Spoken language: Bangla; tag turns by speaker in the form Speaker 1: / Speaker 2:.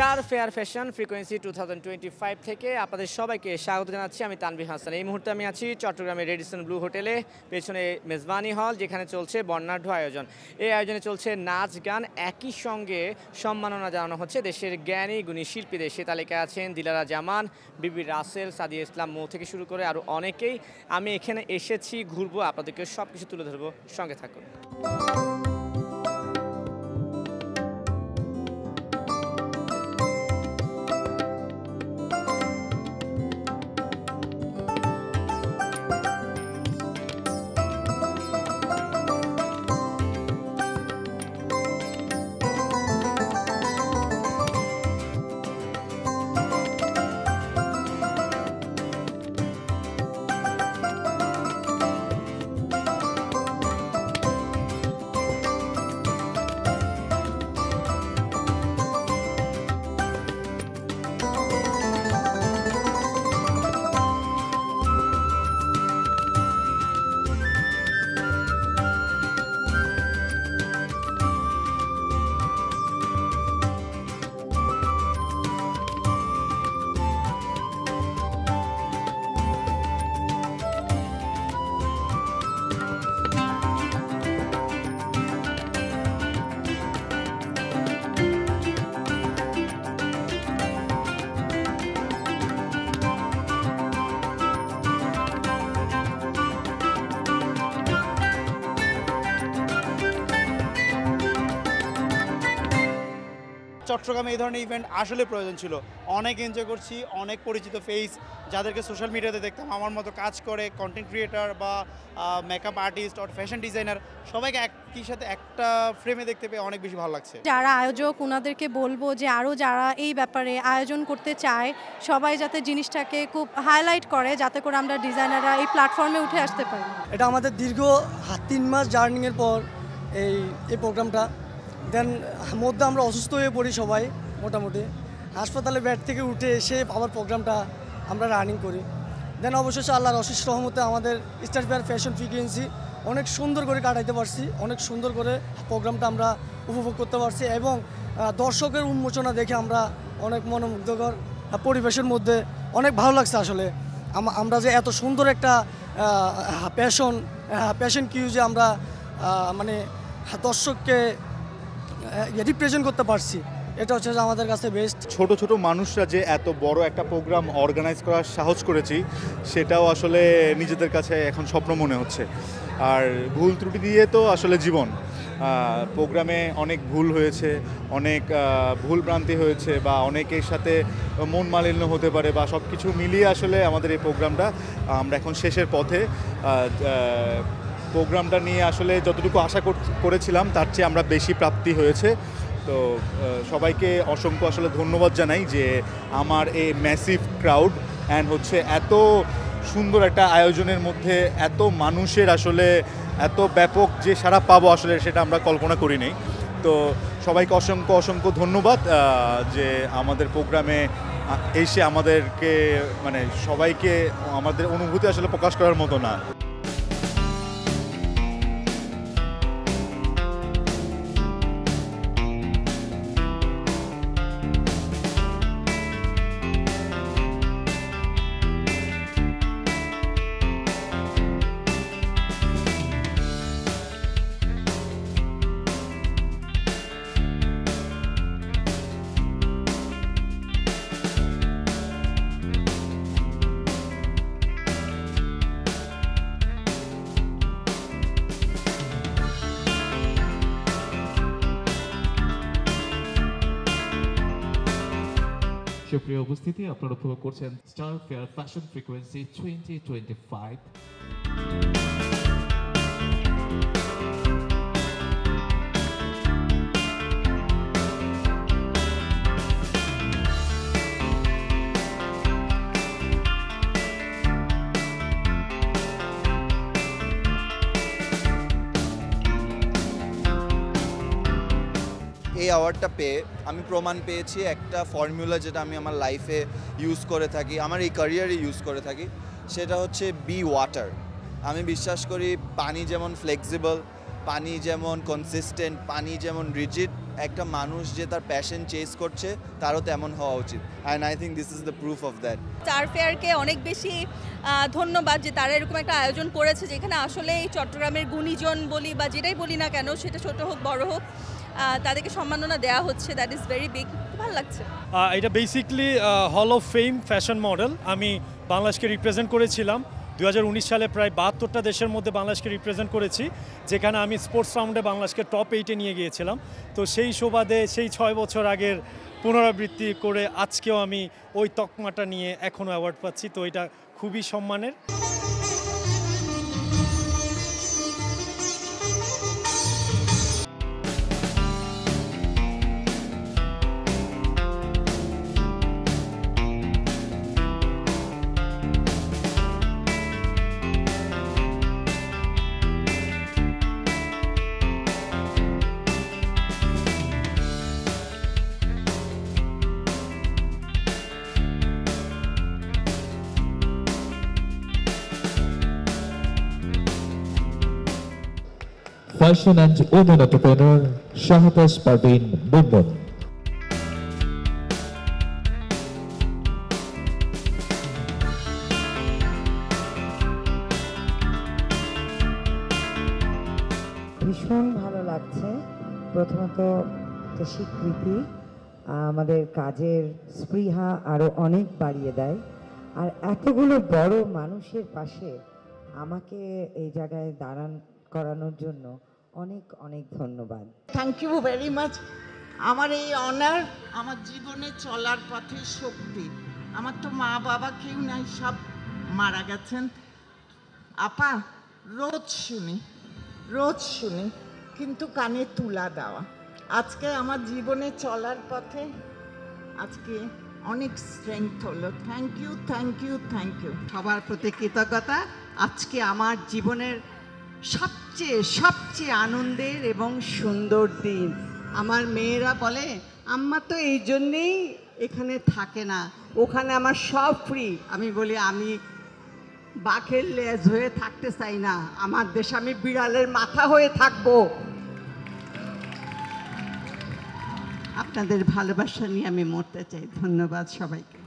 Speaker 1: স্টার ফেয়ার ফ্যাশন ফ্রিকোয়েন্সি 2025 থেকে আপনাদের সবাইকে স্বাগত জানাচ্ছি। আমি তানভীর হাসান। এই মুহূর্তে আমি আছি চট্টগ্রামের রেডিসন ব্লু হোটেলে, পেছনে মেজবানি হল, যেখানে চলছে বর্ণাঢ্য আয়োজন। এই আয়োজনে চলছে নাচ গান, একই সঙ্গে সম্মাননা জানানো হচ্ছে দেশের জ্ঞানী গুণী শিল্পীদের। সে তালিকায় আছেন দিলারা জামান, বিবি রাসেল, সাদিয়া ইসলাম মৌ থেকে শুরু করে আরও অনেকেই। আমি এখানে এসেছি, ঘুরবো, আপনাদেরকে সব কিছু তুলে ধরবো, সঙ্গে থাকুন।
Speaker 2: চট্টগ্রামে এই ধরনের ইভেন্ট আসলে প্রয়োজন ছিল। অনেক এনজয় করছি, অনেক পরিচিত ফেস যাদেরকে সোশ্যাল মিডিয়াতে দেখতাম, আমার মতো কাজ করে কন্টেন্ট ক্রিয়েটার বা মেকআপ আর্টিস্ট আর ফ্যাশন ডিজাইনার, সবাইকে একই সাথে একটা ফ্রেমে দেখতে পেয়ে অনেক বেশি ভালো লাগছে।
Speaker 3: যারা আয়োজক ওনাদেরকে বলবো যে আরও যারা এই ব্যাপারে আয়োজন করতে চায় সবাই যাতে জিনিসটাকে খুব হাইলাইট করে, যাতে করে আমরা ডিজাইনাররা এই প্ল্যাটফর্মে উঠে আসতে পারি।
Speaker 4: এটা আমাদের দীর্ঘ 3 মাস জার্নিংয়ের পর এই প্রোগ্রামটা। দেন মধ্যে আমরা অসুস্থ হয়ে পড়ি সবাই, মোটামুটি হাসপাতালে বেড থেকে উঠে এসে আবার প্রোগ্রামটা আমরা রানিং করি। দেন অবশেষে আল্লাহর অশেষ রহমতে আমাদের স্টার ফেয়ার ফ্যাশন ফ্রিকোয়েন্সি অনেক সুন্দর করে কাটাইতে পারছি, অনেক সুন্দর করে প্রোগ্রামটা আমরা উপভোগ করতে পারছি এবং দর্শকের উন্মোচনা দেখে আমরা অনেক মনোমুগ্ধকর পরিবেশের মধ্যে অনেক ভালো লাগছে। আসলে আমরা যে এত সুন্দর একটা প্যাশন কিউ যে আমরা মানে দর্শককে রিপ্রেজেন্ট করতে পারছি, এটা হচ্ছে যে আমাদের কাছে বেস্ট।
Speaker 5: ছোট ছোট মানুষরা যে এত বড় একটা প্রোগ্রাম অর্গানাইজ করার সাহস করেছি, সেটাও আসলে নিজেদের কাছে এখন স্বপ্ন মনে হচ্ছে। আর ভুল ত্রুটি দিয়ে তো আসলে জীবন। প্রোগ্রামে অনেক ভুল হয়েছে, অনেক ভুল ভ্রান্তি হয়েছে, বা অনেকের সাথে মন মালিন্য হতে পারে, বা সব কিছু মিলিয়ে আসলে আমাদের এই প্রোগ্রামটা আমরা এখন শেষের পথে। প্রোগ্রামটা নিয়ে আসলে যতটুকু আশা করেছিলাম তার চেয়ে আমরা বেশি প্রাপ্তি হয়েছে। তো সবাইকে অসংখ্য আসলে ধন্যবাদ জানাই যে আমার এই ম্যাসিভ ক্রাউড অ্যান্ড হচ্ছে এত সুন্দর একটা আয়োজনের মধ্যে এত মানুষের আসলে এত ব্যাপক যে সাড়া পাবো, আসলে সেটা আমরা কল্পনা করিনি। তো সবাইকে অসংখ্য অসংখ্য ধন্যবাদ যে আমাদের প্রোগ্রামে এসে আমাদেরকে মানে সবাইকে আমাদের অনুভূতি আসলে প্রকাশ করার মতো না।
Speaker 6: সুপ্রিয় উপস্থিতি, আপনারা উপভোগ করছেন স্টার ফেয়ার ফ্যাশন ফ্রিকোয়েন্সি 2025।
Speaker 7: এই অ্যাওয়ার্ডটা পেয়ে আমি প্রমাণ পেয়েছি একটা ফর্মুলা যেটা আমি আমার লাইফে ইউজ করে থাকি, আমার এই ক্যারিয়ারে ইউজ করে থাকি, সেটা হচ্ছে বি ওয়াটার। আমি বিশ্বাস করি পানি যেমন ফ্লেক্সিবল, পানি যেমন কনসিস্টেন্ট, পানি যেমন রিজিড, একটা মানুষ যে তার প্যাশন চেস করছে তারও তেমন হওয়া উচিত, and I think this is the proof of that.
Speaker 8: Star ফেয়ারকে অনেক বেশি ধন্যবাদ যে তারা এরকম একটা আয়োজন করেছে যেখানে আসলে এই চট্টগ্রামের গুণীজন বলি বা যেটাই বলি না কেন, সেটা ছোট হোক বড় হোক, তাদেরকে সম্মাননা দেওয়া হচ্ছে। দ্যাট ইজ ভেরি বিগ, ভালো লাগছে।
Speaker 9: এটা basically hall of fame fashion model. আমি বাংলাদেশকে রিপ্রেজেন্ট করেছিলাম 2019 সালে প্রায় 72টা দেশের মধ্যে বাংলাদেশকে রিপ্রেজেন্ট করেছি, যেখানে আমি স্পোর্টস রাউন্ডে বাংলাদেশকে টপ 8-এ নিয়ে গিয়েছিলাম। তো সেই সুবাদে সেই 6 বছর আগের পুনরাবৃত্তি করে আজকেও আমি ওই তকমাটা নিয়ে এখনও অ্যাওয়ার্ড পাচ্ছি, তো এটা খুবই সম্মানের।
Speaker 6: Fashion and women entrepreneur Shahbaz Parveen Bunbun.
Speaker 10: ভীষণ ভালো লাগছে। প্রথমত একটা স্বীকৃতি আমাদের কাজের স্পৃহা আরও অনেক বাড়িয়ে দেয়, আর এতগুলো বড় মানুষের পাশে আমাকে এই জায়গায় দাঁড়ান করানোর জন্য অনেক অনেক ধন্যবাদ।
Speaker 11: Thank you very much. আমার এই অনার আমার জীবনে চলার পথে শক্তি। আমার তো মা বাবা কেউ নাই, সব মারা গেছেন। আপা রোজ শুনি কিন্তু কানে তুলা দেওয়া। আজকে আমার জীবনে চলার পথে আজকে অনেক স্ট্রেংথ হলো। Thank you thank you thank you. সবার প্রতি কৃতজ্ঞতা। আজকে আমার জীবনের সবচেয়ে আনন্দের এবং সুন্দর দিন। আমার মেয়েরা বলে আম্মা তো এই জন্যেই এখানে থাকে না, ওখানে আমার সব ফ্রি। আমি বলি আমি বাঘের লেজ হয়ে থাকতে চাই না, আমার দেশে আমি বিড়ালের মাথা হয়ে থাকবো। আপনাদের ভালোবাসা নিয়ে আমি মরতে চাই। ধন্যবাদ সবাইকে।